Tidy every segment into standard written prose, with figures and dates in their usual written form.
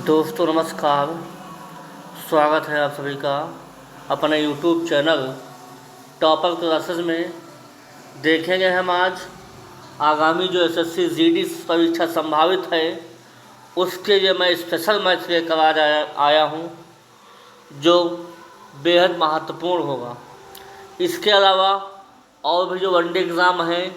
दोस्तों नमस्कार। स्वागत है आप सभी का अपने यूट्यूब चैनल टॉपर क्लासेस में। देखेंगे हम आज आगामी जो एसएससी जीडी परीक्षा संभावित है उसके लिए मैं स्पेशल मैथ लेकर आया हूँ जो बेहद महत्वपूर्ण होगा। इसके अलावा और भी जो वनडे एग्ज़ाम हैं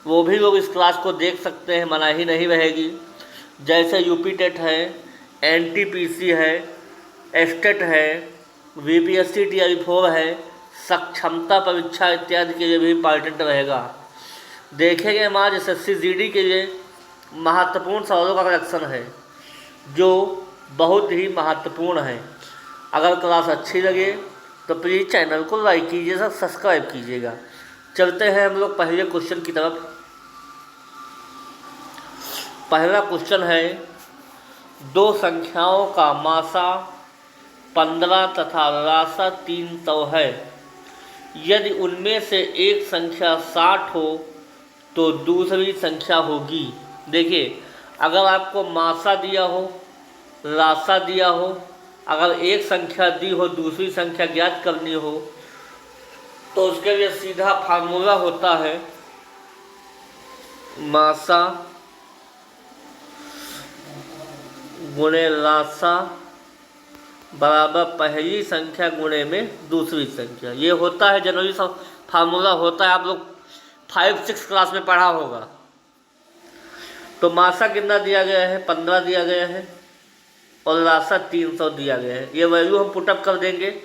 वो भी लोग इस क्लास को देख सकते हैं, मनाही नहीं रहेगी। जैसे यूपी टेट है, एनटीपीसी है, एस्टेट है, वीपीएससी टीआई4 है, सक्षमता परीक्षा इत्यादि के लिए भी इम्पॉर्टेंट रहेगा। देखेंगे हम आज एसएससी जीडी के लिए महत्वपूर्ण सवालों का कलेक्शन है जो बहुत ही महत्वपूर्ण है। अगर क्लास अच्छी लगे तो प्लीज़ चैनल को लाइक कीजिए, सब्सक्राइब कीजिएगा। चलते हैं हम लोग पहले क्वेश्चन की तरफ। पहला क्वेश्चन है, दो संख्याओं का मासा 15 तथा राशा 300 है। यदि उनमें से एक संख्या 60 हो तो दूसरी संख्या होगी। देखिए, अगर आपको मासा दिया हो, राशा दिया हो, अगर एक संख्या दी हो, दूसरी संख्या ज्ञात करनी हो तो उसके लिए सीधा फार्मूला होता है मासा गुणे राशा बराबर पहली संख्या गुणे में दूसरी संख्या। ये होता है जनरली सब फार्मूला होता है, आप लोग 5-6 क्लास में पढ़ा होगा। तो मासा कितना दिया गया है, 15 दिया गया है और राशा 300 दिया गया है। ये वैल्यू हम पुटअप कर देंगे।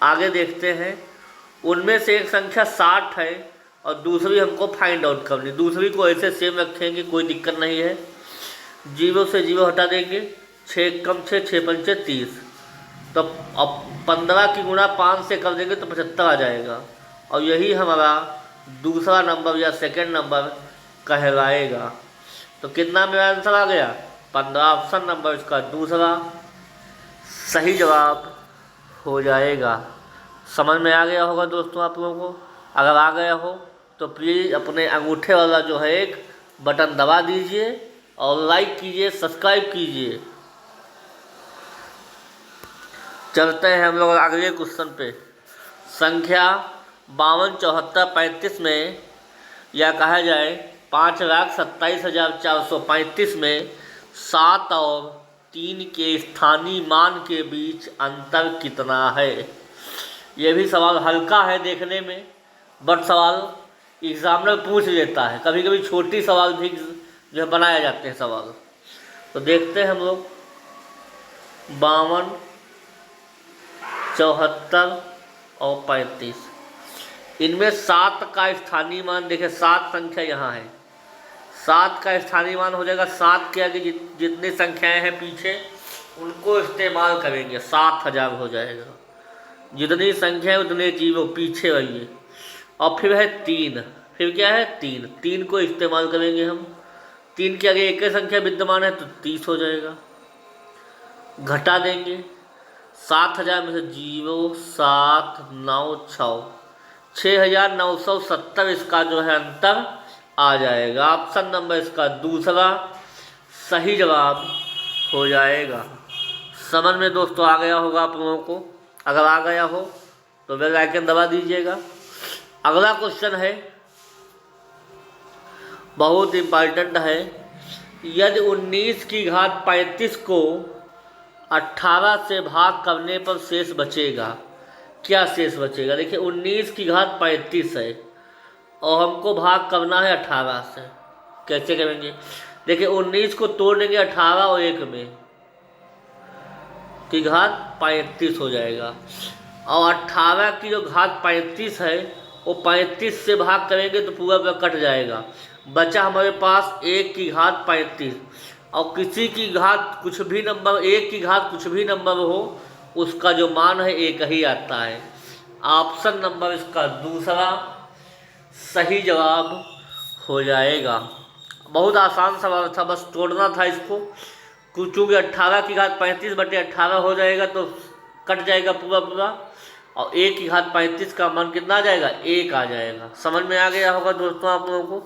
आगे देखते हैं, उनमें से एक संख्या 60 है और दूसरी हमको फाइंड आउट करनी। दूसरी को ऐसे सेम रखेंगे, कोई दिक्कत नहीं है। 0 से 0 हटा देंगे, 6 कम 6, 6 पंचे 30। तो अब 15 की गुणा 5 से कर देंगे तो 75 आ जाएगा और यही हमारा दूसरा नंबर या सेकंड नंबर कहलाएगा। तो कितना मेरा आंसर आ गया, 15। ऑप्शन नंबर इसका दूसरा सही जवाब हो जाएगा। समझ में आ गया होगा दोस्तों आप लोगों को। अगर आ गया हो तो प्लीज़ अपने अंगूठे वाला जो है एक बटन दबा दीजिए और लाइक कीजिए, सब्सक्राइब कीजिए। चलते हैं हम लोग अगले क्वेश्चन पे। संख्या 527435 में, या कहा जाए 5,27,435 में 7 और 3 के स्थानीय मान के बीच अंतर कितना है। ये भी सवाल हल्का है देखने में, बट सवाल एग्जामिनर पूछ लेता है। कभी कभी छोटी सवाल भी जो है बनाए जाते हैं सवाल। तो देखते हैं हम लोग 52, 74 और 35, इनमें 7 का स्थानीय मान। देखिए 7 संख्या यहाँ है, 7 का स्थानीय मान हो जाएगा 7 के आगे जितनी संख्याएं हैं पीछे उनको इस्तेमाल करेंगे, 7000 हो जाएगा। जितनी संख्या है उतने जीरो पीछे रहिए। और फिर है 3, फिर क्या है 3 को इस्तेमाल करेंगे हम। 3 के आगे एक ही संख्या विद्यमान है तो 30 हो जाएगा। घटा देंगे 7000 में से 0, 7, 9, 6, 6970 इसका जो है अंतर आ जाएगा। ऑप्शन नंबर इसका दूसरा सही जवाब हो जाएगा। समझ में दोस्तों आ गया होगा आप लोगों को। अगर आ गया हो तो बेल आइकन दबा दीजिएगा। अगला क्वेश्चन है, बहुत इम्पॉर्टेंट है। यदि 19 की घात 35 को 18 से भाग करने पर शेष बचेगा, क्या शेष बचेगा। देखिए 19 की घात 35 है और हमको भाग करना है 18 से। कैसे करेंगे, देखिए 19 को तोड़ देंगे 18 और 1 में, की घात 35 हो जाएगा। और 18 की जो घात 35 है वो 35 से भाग करेंगे तो पूरा कट जाएगा। बचा हमारे पास 1 की घात 35। और किसी की घात कुछ भी नंबर, 1 की घात कुछ भी नंबर हो, उसका जो मान है 1 ही आता है। ऑप्शन नंबर इसका दूसरा सही जवाब हो जाएगा। बहुत आसान सवाल था, बस तोड़ना था इसको। चूँकि 18 की घात 35/18 हो जाएगा तो कट जाएगा पूरा। और 1 की घात 35 का मान कितना आ जाएगा, 1 आ जाएगा। समझ में आ गया होगा दोस्तों आप लोगों को।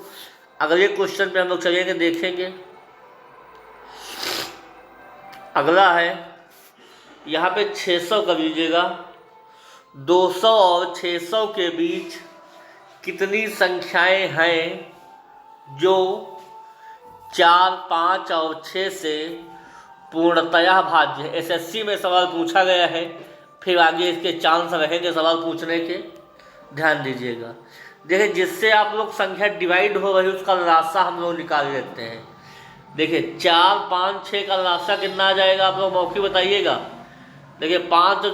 अगले क्वेश्चन पे हम लोग चलेंगे, देखेंगे। अगला है, यहाँ पे 600 कर लीजिएगा। 200 और 600 के बीच कितनी संख्याएं हैं जो 4, 5 और 6 से पूर्णतया भाज्य है। एसएससी में सवाल पूछा गया है, फिर आगे इसके चांस रहेंगे सवाल पूछने के, ध्यान दीजिएगा। देखिए, जिससे आप लोग संख्या डिवाइड हो रही उसका रास्ता हम लोग निकाल लेते हैं। देखिए 4, 5, 6 का रास्ता कितना आ जाएगा, आप लोग मौखी बताइएगा। देखिए 5,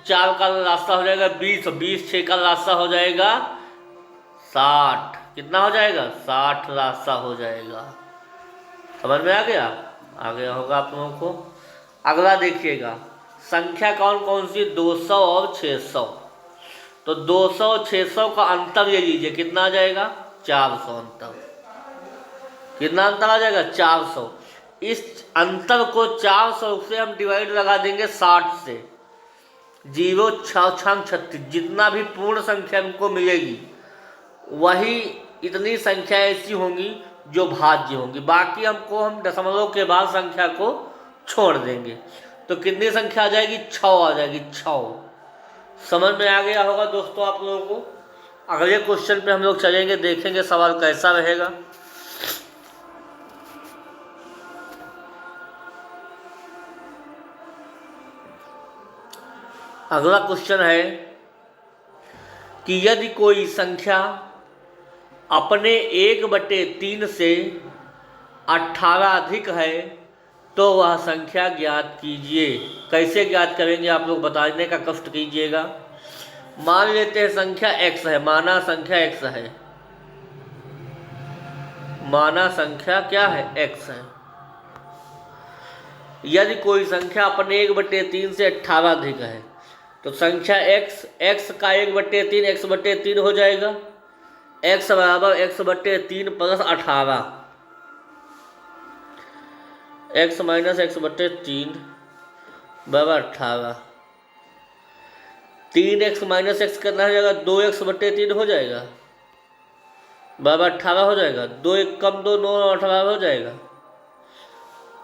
4 का रास्ता हो जाएगा 20, 20, 6 का रास्ता हो जाएगा 60। कितना हो जाएगा? 60 रास्ता हो जाएगा। समझ में आ गया होगा आप लोगों को। अगला देखिएगा, संख्या कौन कौन सी? 200 और 600। तो 200 और 600 का अंतर ले लीजिए, कितना आ जाएगा? 400 अंतर। कितना अंतर आ जाएगा? 400। इस अंतर को 400 से हम डिवाइड लगा देंगे 60 से। 0, 6, 36, जितना भी पूर्ण संख्या हमको मिलेगी वही इतनी संख्या ऐसी होंगी जो भाज्य होंगी। बाकी हम दशमलव के बाद संख्या को छोड़ देंगे। तो कितनी संख्या आ जाएगी? 6 आ जाएगी, 6। समझ में आ गया होगा दोस्तों आप लोगों को। अगले क्वेश्चन पे हम लोग चलेंगे, देखेंगे सवाल कैसा रहेगा। अगला क्वेश्चन है कि यदि कोई संख्या अपने 1/3 से 18 अधिक है तो वह संख्या ज्ञात कीजिए। कैसे ज्ञात करेंगे आप लोग बताने का कष्ट कीजिएगा। मान लेते हैं संख्या x है, माना संख्या x है, माना संख्या क्या है? x है। यदि कोई संख्या अपने 1/3 से 18 अधिक है तो संख्या x का 1/3 x/3 हो जाएगा। x बराबर x/3 plus 18, x minus x/3 बराबर 18। 3x माइनस x करना हो जाएगा, 2x/3 हो जाएगा, बराबर 18 हो जाएगा। 2 1 कम 2, 9 और 18 हो जाएगा।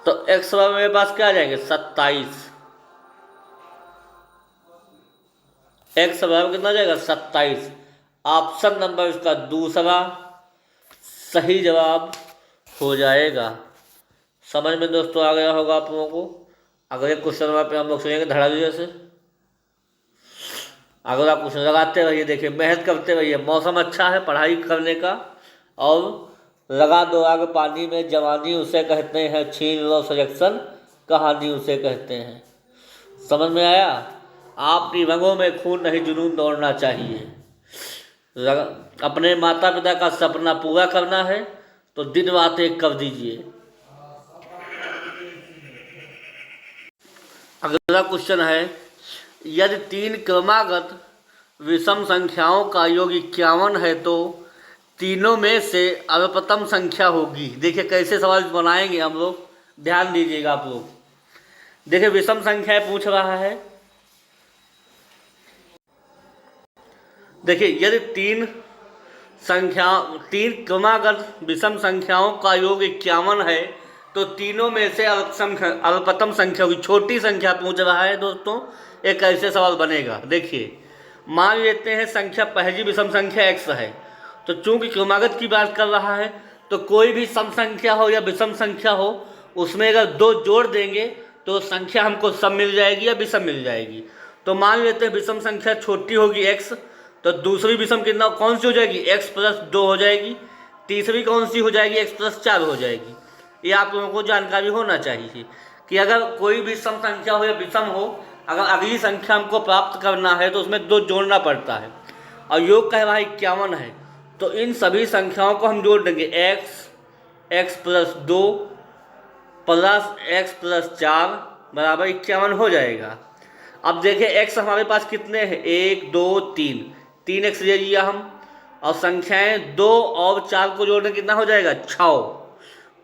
तो x बराबर मेरे पास क्या आ जाएंगे? 27। x बराबर कितना जाएगा? 27। ऑप्शन नंबर इसका दूसरा सही जवाब हो जाएगा। समझ में दोस्तों आ गया होगा आप लोगों को। अगले क्वेश्चन पे हम लोग सुनेंगे धड़ाधड़ से। अगला क्वेश्चन लगाते रहिए, देखिए मेहनत करते रहिए। मौसम अच्छा है पढ़ाई करने का। और लगा दो आग पानी में जवानी उसे कहते हैं, छीन लो सिलेक्शन कहानी उसे कहते हैं। समझ में आया? आपकी रंगों में खून नहीं जुनून दौड़ना चाहिए। अपने माता पिता का सपना पूरा करना है तो दिन रात एक कर दीजिए। अगला क्वेश्चन है, यदि 3 क्रमागत विषम संख्याओं का योग 51 है तो तीनों में से अल्पतम संख्या होगी। देखिए कैसे सवाल बनाएंगे हम लोग, ध्यान दीजिएगा आप लोग। देखिए विषम संख्याएं पूछ रहा है। देखिए यदि 3 क्रमागत विषम संख्याओं का योग 51 है तो तीनों में से अल्पतम संख्या होगी। छोटी संख्या पूछ रहा है दोस्तों, एक कैसे सवाल बनेगा। देखिए मान लेते हैं संख्या पहली विषम संख्या x है, तो चूंकि क्रमागत की बात कर रहा है तो कोई भी सम संख्या हो या विषम संख्या हो उसमें अगर 2 जोड़ देंगे तो संख्या हमको सम मिल जाएगी या विषम मिल जाएगी। तो मान लेते हैं विषम संख्या छोटी होगी x, तो दूसरी विषम कितना कौन सी हो जाएगी? x+2 हो जाएगी। तीसरी कौन सी हो जाएगी? x+4 हो जाएगी। ये आप लोगों को जानकारी होना चाहिए कि अगर कोई भी सम संख्या हो या विषम हो, अगर अगली संख्या हमको प्राप्त करना है तो उसमें 2 जोड़ना पड़ता है। और योग कह रहा है 51 है, तो इन सभी संख्याओं को हम जोड़ देंगे। x+2 प्लस x+4 बराबर 51 हो जाएगा। अब देखिए x हमारे पास कितने हैं? 1 2 3, 3x ले लिया हम, और संख्याएं 2 और 4 को जोड़ने कितना हो जाएगा? 6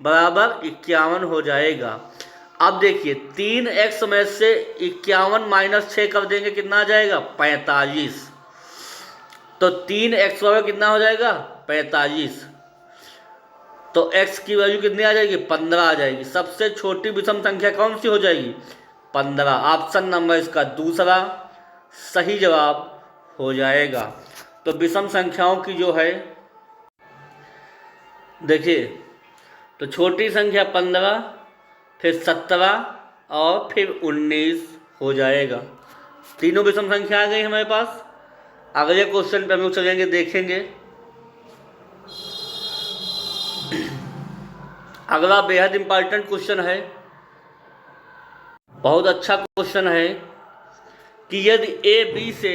बराबर 51 हो जाएगा। अब देखिए 3x में से 51 माइनस 6 कर देंगे, कितना आ जाएगा? 45। तो 3x बराबर कितना हो जाएगा? 45। तो x की वैल्यू कितनी आ जाएगी, 15 आ जाएगी। सबसे छोटी विषम संख्या कौन सी हो जाएगी, 15। ऑप्शन नंबर इसका दूसरा सही जवाब हो जाएगा। तो विषम संख्याओं की जो है देखिए, तो छोटी संख्या 15, फिर 17 और फिर 19 हो जाएगा। तीनों विषम संख्या आ गई हमारे पास। अगले क्वेश्चन पे हम लोग चलेंगे, देखेंगे। अगला बेहद इंपॉर्टेंट क्वेश्चन है, बहुत अच्छा क्वेश्चन है कि यदि ए बी से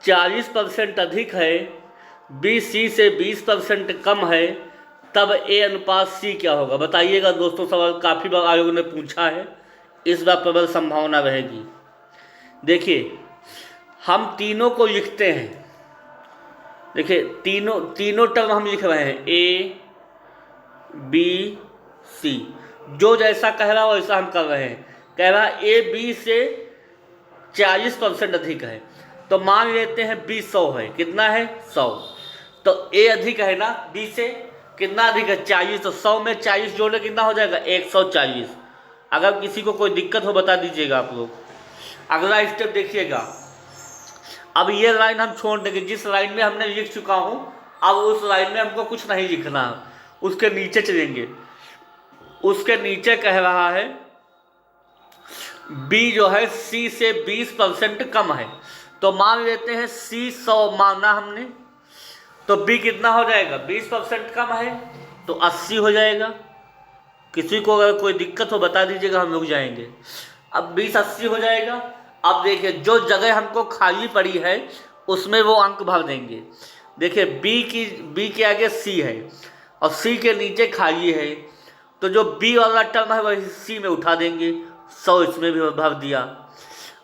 40% अधिक है, बी सी से 20% कम है, तब ए अनुपात सी क्या होगा। बताइएगा दोस्तों, सवाल काफ़ी बार आयोग ने पूछा है, इस बार प्रबल संभावना रहेगी। देखिए, हम तीनों को लिखते हैं। देखिए, तीनों टर्म हम लिख रहे हैं, ए बी सी। जो जैसा कह रहा हो वैसा हम कर रहे हैं। कह रहा ए बी से 40% अधिक है, तो मान लेते हैं बी 100 है। कितना है, 100। तो ए अधिक है ना बी से, कितना अधिक है, 40। तो 100 में 40 जोड़े कितना हो जाएगा, 140। अगर किसी को कोई दिक्कत हो बता दीजिएगा आप लोग। अगला स्टेप देखिएगा। अब ये लाइन हम छोड़ देंगे, जिस लाइन में हमने लिख चुका हूँ, अब उस लाइन में हमको कुछ नहीं लिखना है, उसके नीचे चलेंगे। उसके नीचे कह रहा है बी जो है सी से 20% कम है, तो मान लेते हैं सी 100 माना हमने, तो बी कितना हो जाएगा, 20% कम है तो 80 हो जाएगा। किसी को अगर कोई दिक्कत हो बता दीजिएगा, हम लोग जाएंगे। अब 20 80 हो जाएगा। अब देखिए, जो जगह हमको खाली पड़ी है उसमें वो अंक भर देंगे। देखिए, बी के आगे सी है और सी के नीचे खाली है, तो जो बी वाला टर्म है वही सी में उठा देंगे। 100 इसमें भी भर दिया।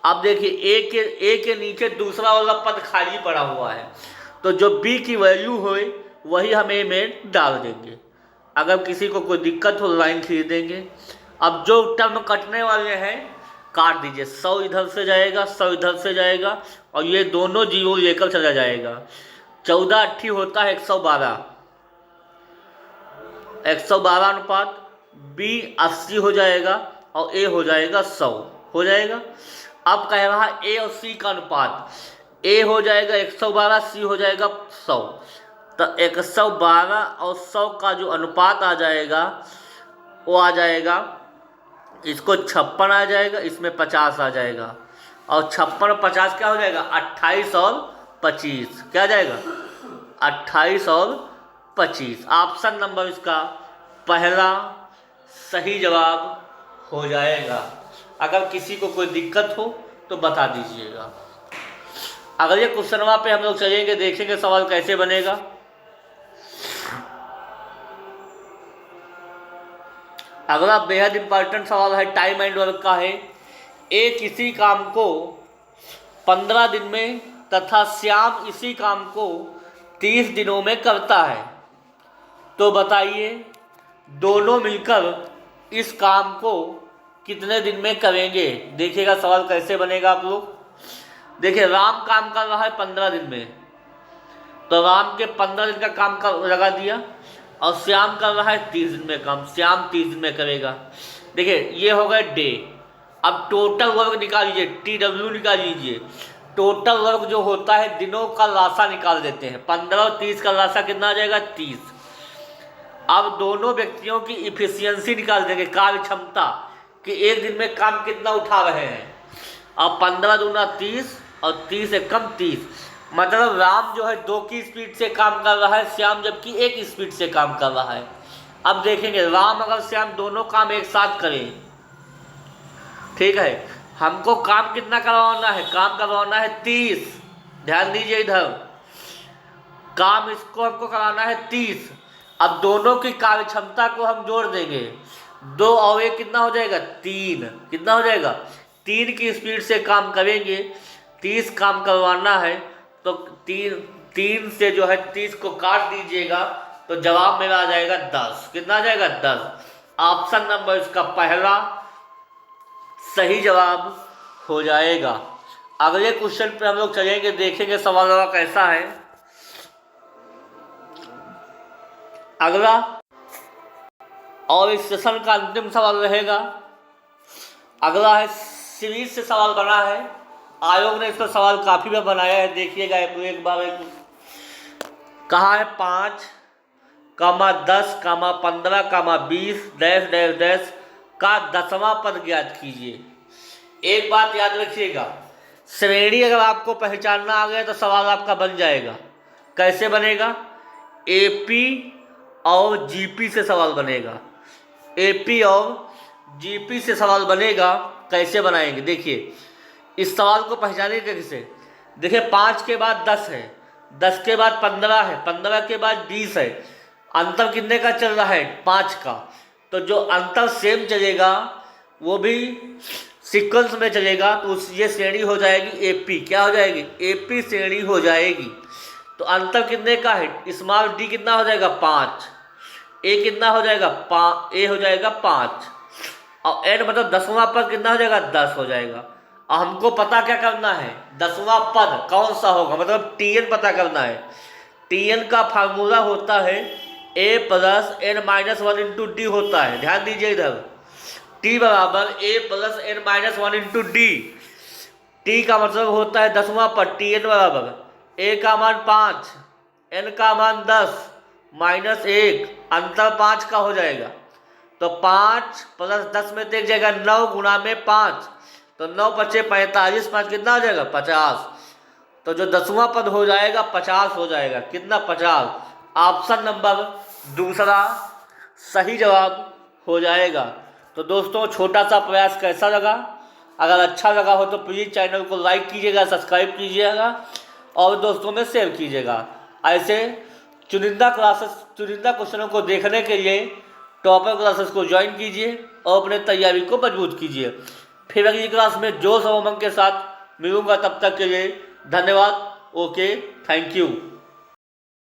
अब देखिए, ए के नीचे दूसरा वाला पद खाली पड़ा हुआ है, तो जो बी की वैल्यू हो वही हम ए में डाल देंगे। अगर किसी को कोई दिक्कत हो लाइन खींच देंगे। अब जो टर्म कटने वाले हैं काट दीजिए। 100 इधर से जाएगा, 100 इधर से जाएगा, और ये दोनों जीरो लेकर चला जाएगा। 14 8 होता है 112। 112 अनुपात बी 80 हो जाएगा और ए हो जाएगा 100 हो जाएगा। अब कह रहा है ए और सी का अनुपात, ए हो जाएगा 112, सी हो जाएगा 100। तो 112 और 100 का जो अनुपात आ जाएगा वो आ जाएगा, इसको 56 आ जाएगा, इसमें 50 आ जाएगा। और 56 और 50 क्या हो जाएगा, 28 और 25 क्या आ जाएगा, 28 और 25। ऑप्शन नंबर इसका पहला सही जवाब हो जाएगा। अगर किसी को कोई दिक्कत हो तो बता दीजिएगा। अगले क्वेश्चनवा पे हम लोग चलेंगे, देखेंगे सवाल कैसे बनेगा। अगला बेहद इंपॉर्टेंट सवाल है, टाइम एंड वर्क का है। ए किसी काम को 15 दिन में तथा श्याम इसी काम को 30 दिनों में करता है, तो बताइए दोनों मिलकर इस काम को कितने दिन में करेंगे। देखिएगा सवाल कैसे बनेगा आप लोग। देखिए, राम काम कर रहा है 15 दिन में, तो राम के 15 दिन का काम लगा दिया, और श्याम कर रहा है 30 दिन में काम, श्याम 30 दिन में करेगा। देखिए, ये हो गया डे। अब टोटल वर्क निकाल लीजिए, TW निकाल लीजिए। टोटल वर्क जो होता है दिनों का लासा निकाल देते हैं। 15 और 30 का लासा कितना आ जाएगा, 30। अब दोनों व्यक्तियों की इफिशियंसी निकाल देंगे, कार्य क्षमता, कि एक दिन में काम कितना उठा रहे हैं। अब 15 दूना 30 और 30 से कम 30, मतलब राम जो है 2 की स्पीड से काम कर रहा है, श्याम जबकि 1 स्पीड से काम कर रहा है। अब देखेंगे, राम अगर श्याम दोनों काम एक साथ करें, ठीक है, हमको काम कितना करवाना है, काम करवाना है 30। ध्यान दीजिए इधर, काम इसको हमको कराना है 30। अब दोनों की कार्य क्षमता को हम जोड़ देंगे, 2 और 1 कितना हो जाएगा, 3। कितना हो जाएगा, 3 की स्पीड से काम करेंगे। 30 काम करवाना है, तो 3 से जो है 30 को काट दीजिएगा, तो जवाब मेरा आ जाएगा 10। कितना आ जाएगा, 10। ऑप्शन नंबर इसका पहला सही जवाब हो जाएगा। अगले क्वेश्चन पे हम लोग चलेंगे, देखेंगे सवाल कैसा है। अगला और इस सेशन का अंतिम सवाल रहेगा। अगला है सीरीज से सवाल बना है, आयोग ने इसका सवाल काफ़ी बार बनाया है, देखिएगा एक बार। कहा है 5, 10, 15, 20 डैश डैश डैश का 10वां पद ज्ञात कीजिए। एक बात याद रखिएगा, श्रेणी अगर आपको पहचानना आ गया तो सवाल आपका बन जाएगा। कैसे बनेगा? एपी और जीपी से सवाल बनेगा। एपी और जीपी से सवाल बनेगा। कैसे बनाएंगे देखिए, इस सवाल को पहचानेंगे कैसे। देखिए 5 के बाद 10 है, 10 के बाद 15 है, 15 के बाद 20 है। अंतर कितने का चल रहा है? 5 का। तो जो अंतर सेम चलेगा वो भी सीक्वेंस में चलेगा, तो ये श्रेणी हो जाएगी एपी। क्या हो जाएगी? एपी श्रेणी हो जाएगी। तो अंतर कितने का है? स्मॉल डी कितना हो जाएगा? 5। ए कितना हो जाएगा? ए हो जाएगा 5। और एन मतलब 10वां पद कितना हो जाएगा? 10 हो जाएगा। और हमको पता क्या करना है? 10वां पद कौन सा होगा, मतलब टीएन पता करना है। टीएन का फार्मूला होता है A plus N minus 1 into D होता है। ध्यान दीजिए इधर, टी बराबर A plus N minus 1 into D. T का मतलब होता है 10वां पद। टी एन बराबर ए का मान 5, एन का मान 10 माइनस 1, अंतर 5 का हो जाएगा। तो 5 प्लस 10 में देख जाएगा 9 गुणा में 5, तो 9 बचे 45, 5 कितना हो जाएगा? 50। तो जो 10वां पद हो जाएगा 50 हो जाएगा। कितना? 50। ऑप्शन नंबर दूसरा सही जवाब हो जाएगा। तो दोस्तों छोटा सा प्रयास कैसा लगा? अगर अच्छा लगा हो तो प्लीज़ चैनल को लाइक कीजिएगा, सब्सक्राइब कीजिएगा और दोस्तों में शेयर कीजिएगा। ऐसे चुनिंदा क्वेश्चनों को देखने के लिए टॉपर क्लासेस को ज्वाइन कीजिए और अपने तैयारी को मजबूत कीजिए। फिर अगली क्लास में जोश और उमंग के साथ मिलूंगा। तब तक के लिए धन्यवाद। Okay, thank you.